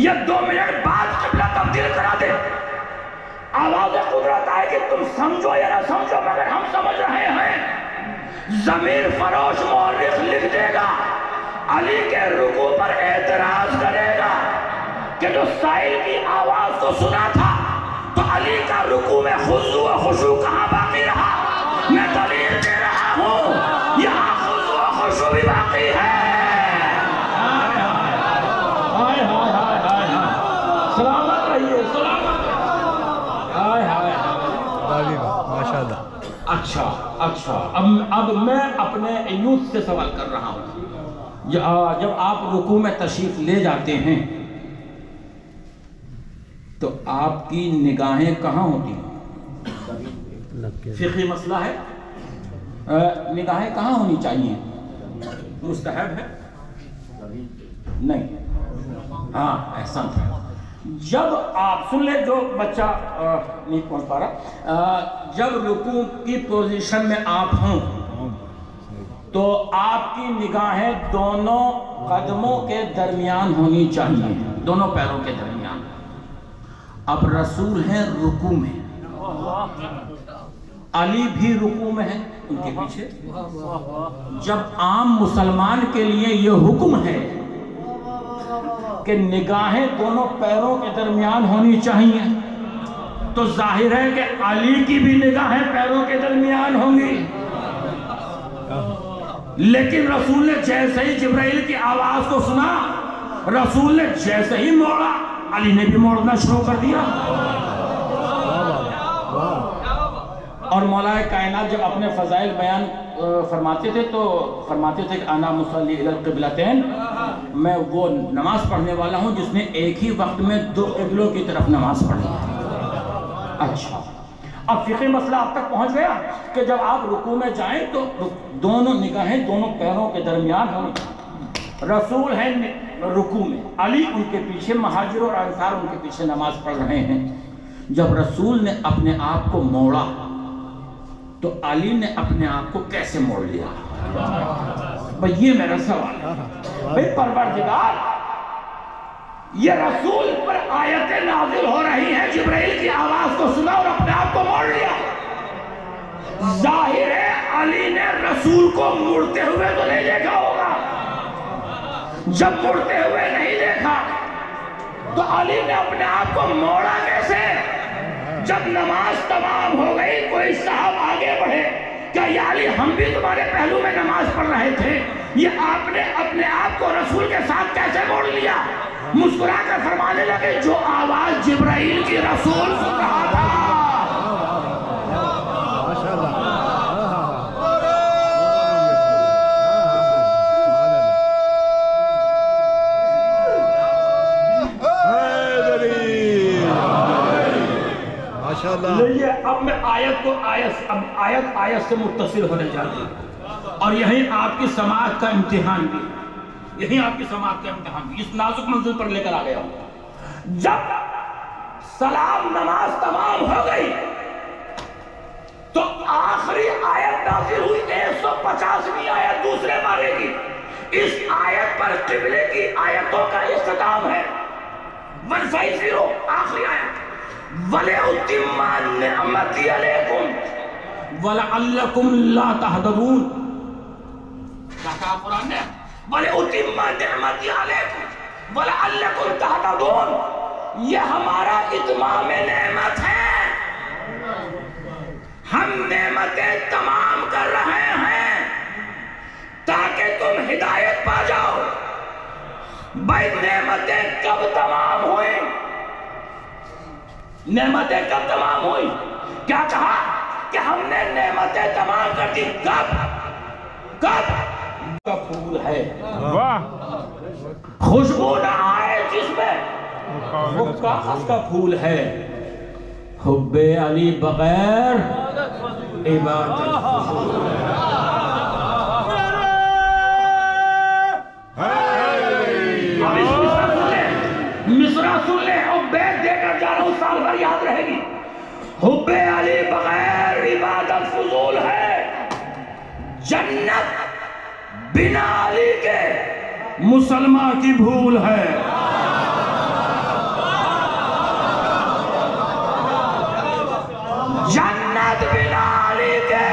یا 2 منٹ بعد قبلہ تبدیل کرا دے, آواز قدرت آئے کہ تم سمجھو یا نہ سمجھو, مگر ہم سمجھ رہے ہیں. ضمیر فروش مورخ لکھ دے گا, علی کے رکوع پر اعتراض کرے گا کہ جو سائل کی آواز کو سنا تھا تو علی کا رکوع میں خضوع و خشوع کہاں باقی رہا؟ میں دلیل دے رہا ہوں, یہاں خضوع و خشوع بھی باقی ہے. سلامت رہیے, سلامت.
ماشاءاللہ.
اچھا اب میں اپنے یوتھ سے سوال کر رہا ہوں. جب آپ رکوع میں تشریف لے جاتے ہیں تو آپ کی نگاہیں کہاں ہوتی ہیں؟ فقہی مسئلہ ہے, نگاہیں کہاں ہونی چاہیے؟ مستحب ہے؟ نہیں. ہاں احسن. جب آپ سن لیں, جو بچہ نہیں پہنچ پا رہا, جب رکوع کی پوزیشن میں آپ ہوں تو آپ کی نگاہیں دونوں قدموں کے درمیان ہونی چاہیے, دونوں پیروں کے درمیان. اب رسول ہیں رکوع میں, علی بھی رکوع میں ہے ان کے پیچھے. جب عام مسلمان کے لیے یہ حکم ہے کہ نگاہیں دونوں پیروں کے درمیان ہونی چاہیے, تو ظاہر ہے کہ علی کی بھی نگاہیں پیروں کے درمیان ہوں گی. لیکن رسول نے جیسے ہی جبرائیل کی آواز کو سنا, رسول نے جیسے ہی موڑا, علی نے بھی موڑنا شروع کر دیا. اور مولا کائنات جب اپنے فضائل بیان فرماتے تھے تو فرماتے تھے کہ انا مصلی الی القبلتین, میں وہ نماز پڑھنے والا ہوں جس نے ایک ہی وقت میں 2 قبلوں کی طرف نماز پڑھی ہے. اچھا, اب فقہی مسئلہ آپ تک پہنچ گیا کہ جب آپ رکوع میں جائیں تو دونوں نگاہیں دونوں پیروں کے درمیان ہوں. رسول ہیں رکوع میں, علی ان کے پیچھے, مہاجر اور انصار ان کے پیچھے نماز پڑھ رہے ہیں. جب رسول نے اپنے آپ کو موڑا تو علی نے اپنے آپ کو کیسے موڑ لیا؟ بھئی یہ میرا سوال ہے. بھئی پروردگار, یہ رسول پر آیتیں نازل ہو رہی ہیں, جبرائیل کی آواز کو سنا اور اپنے آپ کو موڑ لیا. ظاہر ہے علی نے رسول کو مڑتے ہوئے تو نہیں دیکھا ہوگا. جب مڑتے ہوئے نہیں دیکھا تو علی نے اپنے آپ کو موڑا کیسے؟ جب نماز تمام ہو گئی, کوئی صاحب آگے بڑھے, کیا یا علی ہم بھی تمہارے پہلو میں نماز پڑھ رہے تھے, یہ آپ نے اپنے آپ کو رسول کے ساتھ کیسے موڑ لیا؟ مسکرا کر فرمانے لگے جو آواز جبرائیل کی رسول سن رہا تھا. لیے اب میں آیت سے متصل ہونے جاتی ہوں, اور یہیں آپ کی سماعت کا امتحان بھی, یہیں آپ کی سماعت کا امتحان بھی اس نازک منزل پر لے کر آ گیا ہوں. جب سلام نماز تمام ہو گئی تو آخری آیت نازل ہوئی, 150ویں آیت دوسرے پارے کی. اس آیت پر قبلے کی آیتوں کا اختتام ہے. 150 آخری آیت, وَلِأُتِمَّ نِعْمَتِي عَلَيْكُمْ وَلَعَلَّكُمْ لَا تَهْتَدُونَ. کیا کہا قرآن نے؟ وَلِأُتِمَّ نِعْمَتِي عَلَيْكُمْ وَلَعَلَّكُمْ تَهْتَدُونَ. یہ ہمارا اتمام نعمت ہے, ہم نعمتیں تمام کر رہے ہیں تاکہ تم ہدایت پا جاؤ. بھائی نعمتیں کب تمام ہوئیں؟ نعمتیں کب تمام ہوئی؟ کیا کہا کہ ہم نے نعمتیں تمام کر دی. کب؟ کب؟ کا پھول ہے, خوشبو نہ آئے جس میں, وہ کاغذ کا پھول ہے. حب علی بغیر عبادت. حب علی بغیر عبادت فضول ہے، جنت بنا علی کے مسلمان کی بھول ہے۔ جنت بنا علی کے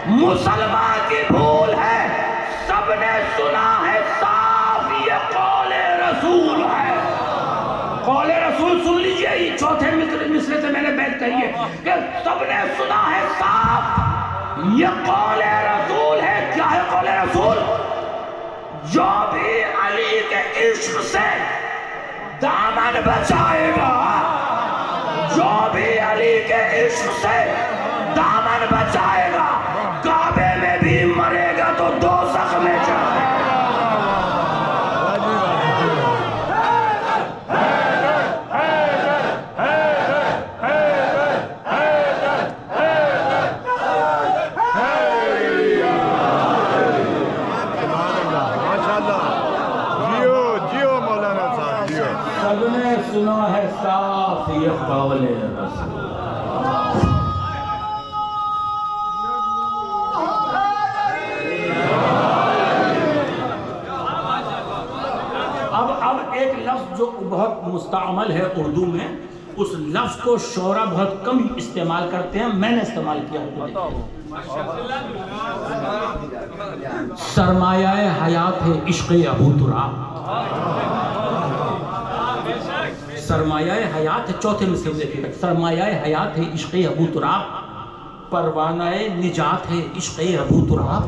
مسلمان کی بھول ہے، سب نے سنا ہے صاف یہ قول رسول ہے۔ قول رسول سن لیجئے، یہ چوتھے مصرے سے میں نے بیت کہی ہے کہ سب نے سنا ہے صاف یہ قول رسول ہے۔ کیا ہے قول رسول؟ جو بھی علی کے عشق سے دامن بچائے گا، جو بھی علی کے عشق سے دامن بچائے گا، کعبے میں بھی مرے گا تو دوزخ میں جائے گا۔ سب نے سنا ہے صاف یہ قول رسول۔ اب ایک لفظ جو بہت مستعمل ہے اردو میں، اس لفظ کو شعراء بہت کم استعمال کرتے ہیں، میں نے استعمال کیا ہے۔ سرمایہ حیات ہے عشق ابو تراب۔ سرمایہ حیات ہے، چوتھے مصرے دیکھیے، سرمایہ حیات ہے عشق ابو تراب، پروانہ نجات ہے عشق ابو تراب،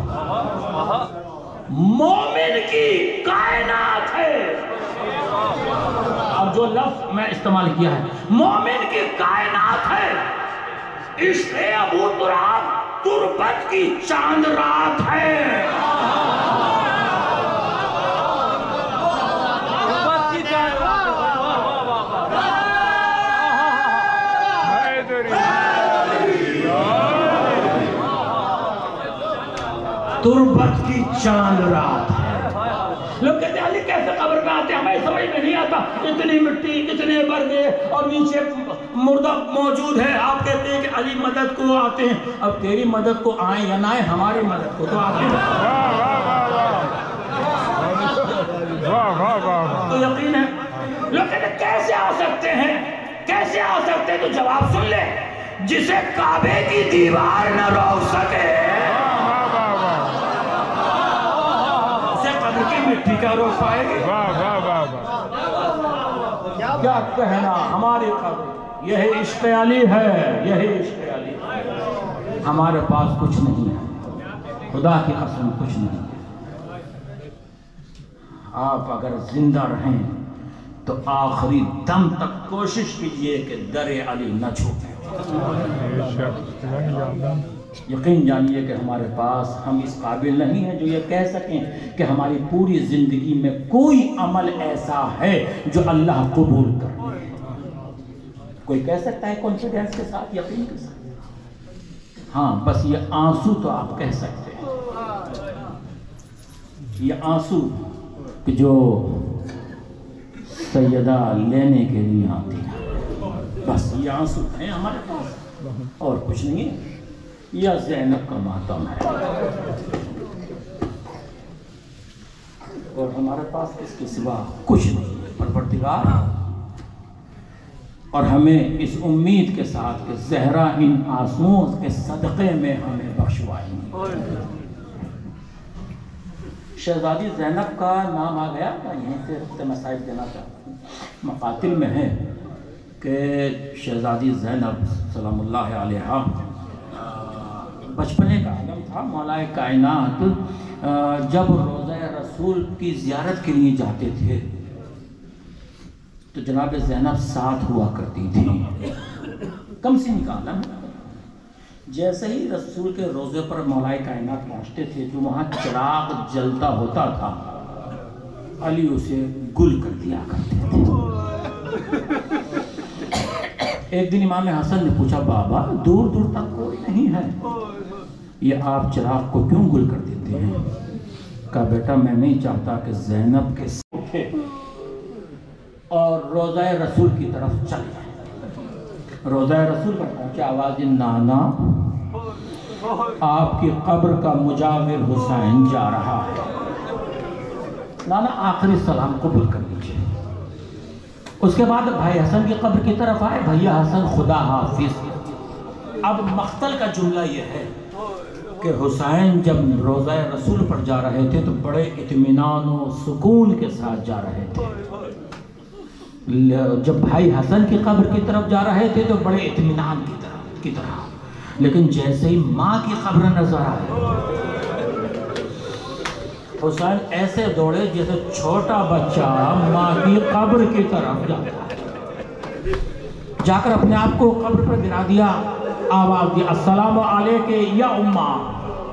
مومن کی کائنات ہے۔ اب جو لفظ میں استعمال کیا ہے، مومن کی کائنات ہے، عشق ابو تراب تربت کی چاند رات ہے۔ تربت کی چاند رات ہے۔ لوگ کہتے ہیں علی کیسے قبر میں آتے ہیں، ہمیں سمجھ میں نہیں آتا، اتنی مٹی، اتنے برگے اور نیچے مردہ موجود ہے، آپ کہتے ہیں کہ علی مدد کو آتے ہیں۔ اب تیری مدد کو آئیں یا نہ آئیں، ہماری مدد کو تو آتے ہیں۔ تو یقین ہے، لوگ کہتے ہیں کیسے آ سکتے ہیں، کیسے آ سکتے ہیں؟ تو جواب سن لے، جسے کعبے کی دیوار نہ روک سکے مٹی کا روک پائے گی؟ کیا کہنا، ہماری قبر یہی عشق علی ہے، یہی عشق علی ہے۔ ہمارے پاس کچھ نہیں ہے، خدا کی قسم کچھ نہیں ہے۔ آپ اگر زندہ رہیں تو آخری دم تک کوشش کیجئے کہ در علی نہ چھوٹے۔ یقین جانیے کہ ہمارے پاس ہم اس قابل نہیں ہیں جو یہ کہہ سکیں کہ ہماری پوری زندگی میں کوئی عمل ایسا ہے جو اللہ قبول کر لے۔ کوئی کہہ سکتا ہے کانفیڈنس کے ساتھ، یقین کے ساتھ؟ ہاں، بس یہ آنسو تو آپ کہہ سکتے ہیں، یہ آنسو جو سیدہ لینے کے لیے آتی ہے، بس یہ آنسو ہیں ہمارے پاس، اور کچھ نہیں ہے۔ یا زینب کا ماتم ہے، اور ہمارے پاس اس کے سوا کچھ نہیں ہے۔ پروردگار، اور ہمیں اس امید کے ساتھ کہ زہرا ان آنسوؤں کے صدقے میں ہمیں بخشوائیں گی۔ شہزادی زینب کا نام آ گیا، یہیں سے رفت مسائل دینا چاہتا ہوں۔ مقاتل میں ہے کہ شہزادی زینب سلام اللہ علیہا بچپنے کا عالم تھا۔ مولا کائنات جب روضہ رسول کی زیارت کے لیے جاتے تھے تو جناب زینب ساتھ ہوا کرتی تھی، کم سن کا عالم۔ جیسے ہی رسول کے روضے پر مولا کائنات پہنچتے تھے، جو وہاں چراغ جلتا ہوتا تھا، علی اسے گل کر دیا کرتے تھے۔ ایک دن امام حسن نے پوچھا، بابا دور دور تک کوئی نہیں ہے، یہ آپ چراغ کو کیوں گل کر دیتے ہیں؟ کہا بیٹا میں نہیں چاہتا کہ زینب کے سر اٹھے اور روضہ رسول کی طرف چلے جائے۔ روضہ رسول پر پہنچے، آواز نانا آپ کی قبر کا مجاور حسین جا رہا ہے، نانا آخری سلام قبول کر لیجیے۔ اس کے بعد بھائی حسن کی قبر کی طرف آئے، بھیا حسن خدا حافظ۔ اب مقتل کا جملہ یہ ہے کہ حسین جب روضہ رسول پر جا رہے تھے تو بڑے اطمینان و سکون کے ساتھ جا رہے تھے، جب بھائی حسن کی قبر کی طرف جا رہے تھے تو بڑے اطمینان کی طرح، لیکن جیسے ہی ماں کی قبر نظر آئے حسین ایسے دوڑے جیسے چھوٹا بچہ ماں کی قبر کی طرف جاتا ہے، جا کر اپنے آپ کو قبر پر گرا دیا، آواز دی السلام علیک یا امّا،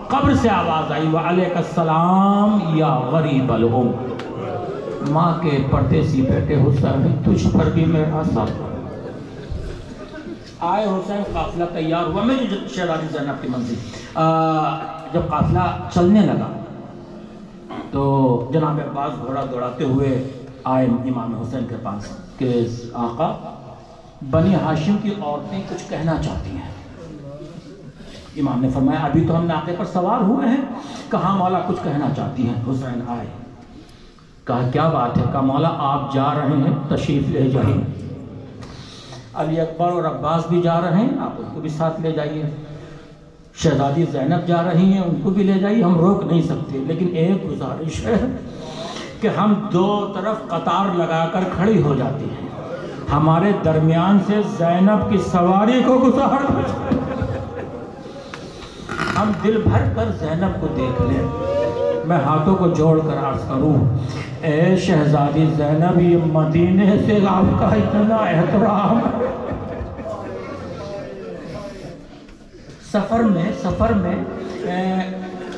قبر سے آواز آئی وعلیک السلام یا غریب الام، ماں کے پردیسی بیٹے حسین تجھ پر بھی میرا سلام۔ آئے حسین، قافلہ تیار ہوا، میں شہزادی زینب کی منزل، جب قافلہ چلنے لگا تو جناب عباس گھوڑا دوڑاتے ہوئے آئے امام حسین کے پاس کہ آقا بنی ہاشم کی عورتیں کچھ کہنا چاہتی ہیں۔ امام نے فرمایا ابھی تو ہم ناقے پر سوار ہوئے ہیں، کہا مولا کچھ کہنا چاہتی ہیں۔ حسین آئے، کہا کیا بات ہے؟ کہا مولا آپ جا رہے ہیں، تشریف لے جائیے، علی اکبر اور عباس بھی جا رہے ہیں، آپ ان کو بھی ساتھ لے جائیے، شہزادی زینب جا رہی ہیں، ان کو بھی لے جائیے، ہم روک نہیں سکتے، لیکن ایک گزارش ہے کہ ہم دو طرف قطار لگا کر کھڑی ہو جاتی ہیں، ہمارے درمیان سے زینب کی سواری کو گزار دیں، ہم دل بھر کر زینب کو دیکھ لیں۔ میں ہاتھوں کو جوڑ کر عرض کروں، اے شہزادی زینب، یہ مدینے سے آپ کا اتنا احترام، سفر میں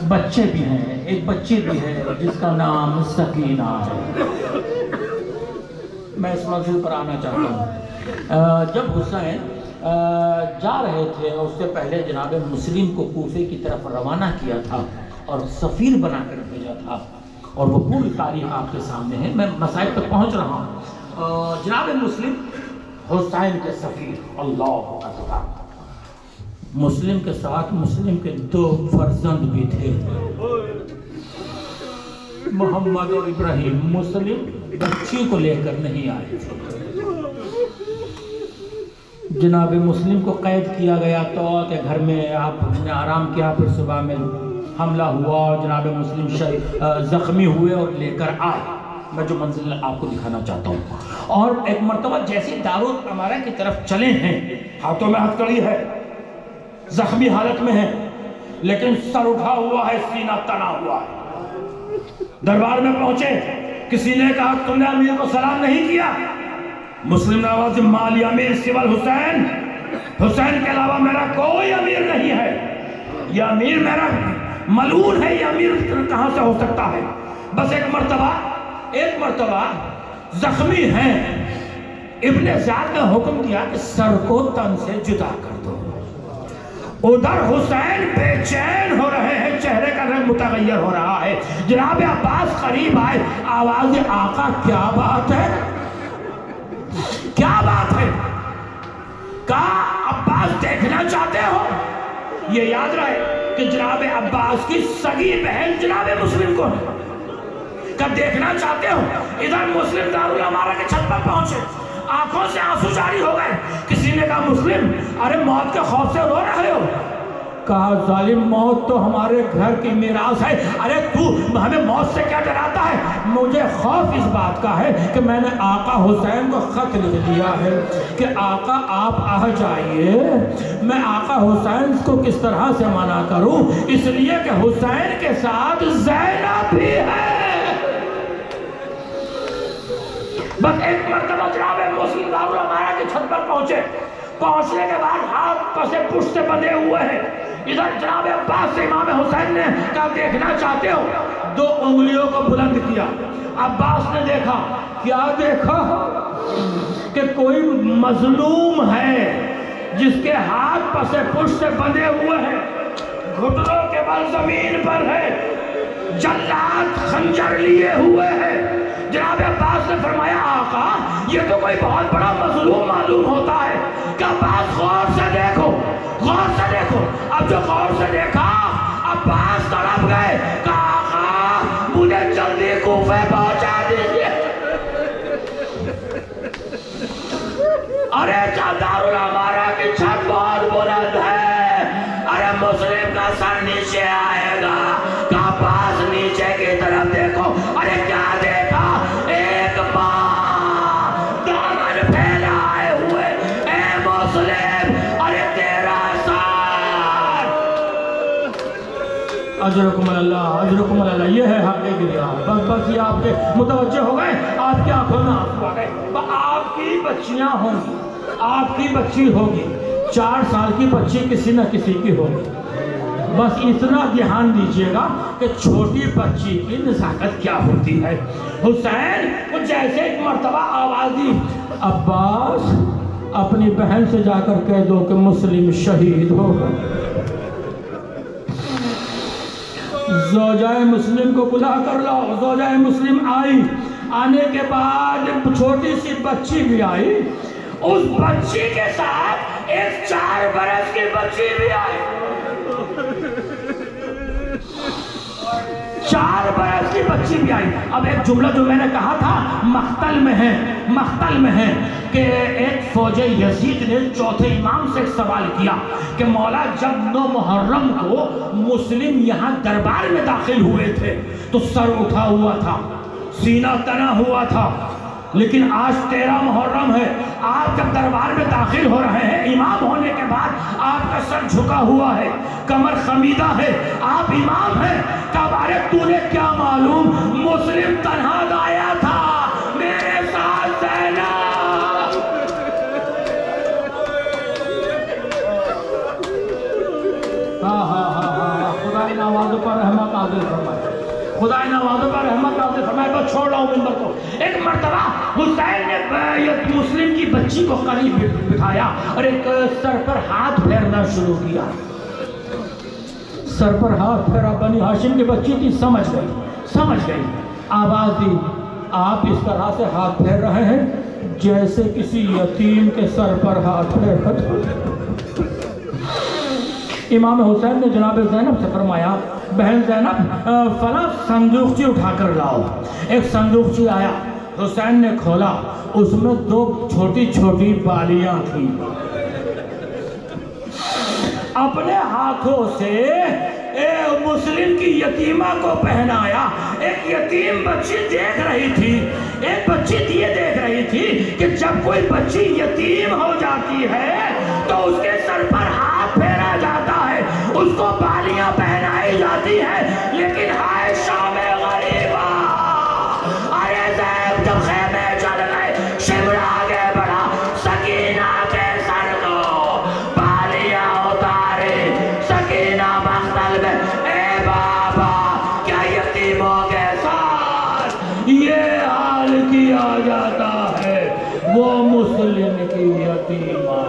بچے بھی ہیں، ایک بچی بھی ہے جس کا نام سکینہ ہے، میں اس موضوع پر آنا چاہتا ہوں۔ جب حسین جا رہے تھے، اس سے پہلے جناب مسلم کو کوفے کی طرف روانہ کیا تھا اور سفیر بنا کر بھیجا تھا، اور وہ پوری تاریخ آپ کے سامنے ہے، میں مسائل تک پہنچ رہا ہوں۔ جناب مسلم حسین کے سفیر، اللہ اکبر، مسلم کے ساتھ مسلم کے دو فرزند بھی تھے، محمد اور ابراہیم۔ مسلم بچی کو لے کر نہیں آئے تھے، جناب مسلم کو قید کیا گیا تو کہ گھر میں آپ نے آرام کیا، پھر صبح میں حملہ ہوا اور جناب مسلم زخمی ہوئے اور لے کر آئے۔ میں جو منزل آپ کو دکھانا چاہتا ہوں، اور ایک مرتبہ جیسی دارالعمارہ کی طرف چلے ہیں، ہاتھوں میں ہتھکڑی ہے، زخمی حالت میں ہے، لیکن سر اٹھا ہوا ہے، سینہ تنا ہوا ہے۔ دربار میں پہنچے، کسی نے کہا تم نے امیر کو سلام نہیں کیا؟ مسلم نے آواز دی مالی امیر سوال حسین، حسین کے علاوہ میرا کوئی امیر نہیں ہے، یہ امیر میرا ملعون ہے، یہ امیر کہاں سے ہو سکتا ہے؟ بس ایک مرتبہ زخمی ہیں، ابن زیاد نے حکم دیا کہ سر کو تن سے جدا کر دو۔ ادھر حسین بے چین ہو رہے ہیں، چہرے کا رنگ متغیر ہو رہا ہے۔ جناب عباس قریب آئے، آواز آقا کیا بات ہے؟ کیا بات ہے؟ کہا عباس دیکھنا چاہتے ہو؟ یہ یاد رہے کہ جناب عباس کی سگی بہن جناب مسلم کو کب دیکھنا چاہتے ہو؟ ادھر مسلم دارالعمارہ کے چھت پر پہنچے، آنکھوں سے آنسو جاری ہو گئے۔ کسی نے کہا مسلم ارے موت کے خوف سے رو رہے ہو؟ کہا ظالم موت تو ہمارے گھر کی میراث ہے، ارے تو ہمیں موت سے کیا ڈراتا ہے؟ مجھے خوف اس بات کا ہے کہ میں نے آقا حسین کو خط لکھ دیا ہے کہ آقا آپ آ جائیے، میں آقا حسین کو کس طرح سے منع کروں، اس لیے کہ حسین کے ساتھ زینب بھی ہے۔ بس ایک مرتبہ جناب مسلم دارالعمارہ کے چھت پر پہنچنے کے بعد ہاتھ پسے پشت سے بندھے ہوئے ہیں۔ ادھر جناب عباس سے امام حسین نے کہا دیکھنا چاہتے ہو؟ دو انگلیوں کو بلند کیا۔ عباس نے دیکھا، کیا دیکھا؟ کہ کوئی مظلوم ہے جس کے ہاتھ پسے پشت سے بندھے ہوئے ہیں، گھٹنوں کے بل زمین پر ہے، جلاد خنجر لیے ہوئے ہیں۔ جناب عباس نے فرمایا آقا یہ تو کوئی بہت بڑا مظلوم معلوم ہوتا ہے، کہ عباس غور سے دیکھو، غور سے دیکھو۔ اب جو غور سے دیکھا عباس تڑپ گئے کہ آقا مجھے جلدی کوفے پہنچا دیجئے۔ ارے دارالعمارہ کی چھت بہت بلند ہے، ارے مسلم کا سر نیچے آئے گا کہ عباس نیچے کی طرف دیکھو۔ ارے کیا دیکھا؟ ایک ماں دامن پھیلائے ہوئے، اے مسلم ارے تیرا سار۔
اجرکم اللہ، اجرکم اللہ، یہ ہے حق گریہ۔ بس یہ آپ کے متوجہ ہو گئے، آپ کی آنکھوں میں آنسو آ گئے۔ آپ کی بچیاں ہوں گی، آپ کی بچی ہوگی، 4 سال کی بچی کسی نہ کسی کی ہوگی۔ بس اتنا دھیان دیجئے گا کہ چھوٹی بچی کی نزاکت کیا ہوتی ہے۔ حسین کو جیسے ایک مرتبہ آواز دی، عباس اپنی بہن سے جا کر کہہ دو کہ مسلم شہید ہو گئے۔ زوجہ مسلم کو بلا کر لاؤ۔ زوجہ مسلم آئی، آنے کے بعد چھوٹی سی بچی بھی آئی، اس بچی کے ساتھ ایک 4 برس کی بچی بھی آئی، 4 برس کی بچی بھی آئی۔ اب ایک جملہ جو میں نے کہا تھا مقتل میں ہے کہ ایک فوج یزید نے چوتھے امام سے ایک سوال کیا کہ مولا جب 9 محرم کو مسلم یہاں دربار میں داخل ہوئے تھے تو سر اٹھا ہوا تھا، سینہ تنا ہوا تھا، لیکن آج 13 محرم ہے، آپ جب دربار میں داخل ہو رہے ہیں امام ہونے کے بعد آپ کا سر جھکا ہوا ہے، کمر خمیدہ ہے، آپ امام ہیں۔ کب ارے تو نے کیا معلوم مسلم تنہا گایا تھا میرے ساتھ زینب۔ خدا ان آوازوں پر رحمت نازل فرمائے، خدا ان آوازوں پر رحمت نازل فرمائے۔ بس چھوڑ رہا ہوں منبر کو۔ ایک مرتبہ حسین نے مسلم کی بچی کو قریب بٹھایا اور ایک سر پر ہاتھ پھیرنا شروع کیا، سر پر ہاتھ پھیرا۔ بنی ہاشم کی بچی تھی، سمجھ گئی، آواز دی، آپ اس طرح سے ہاتھ پھیر رہے ہیں جیسے کسی یتیم کے سر پر ہاتھ پھیر رہے۔ امام حسین نے جناب زینب سے فرمایا، بہن زینب فلاں صندوقچی اٹھا کر لاؤ۔ ایک صندوقچی آیا، حسین نے کھولا، اس میں 2 چھوٹی چھوٹی بالیاں تھیں۔ اپنے ہاتھوں سے مسلم کی یتیمہ کو پہنایا۔ ایک یتیم بچی دیکھ رہی تھی، ایک بچی یہ دیکھ رہی تھی کہ جب کوئی بچی یتیم ہو جاتی ہے تو اس کے سر پر ہاتھ پھیرا جاتا ہے، اس کو بالیاں پہنائی جاتی ہے۔ لیکن ہائے شام غریبہ، ارے زیب جب خیمے چل گئے، شمر آگے بڑھا، سکینہ کے سر کو بالیاں اتاری، سکینہ مختل میں، اے بابا کیا یتیموں کے ساتھ یہ حال کیا جاتا ہے؟ وہ مسلم کی یتیمہ۔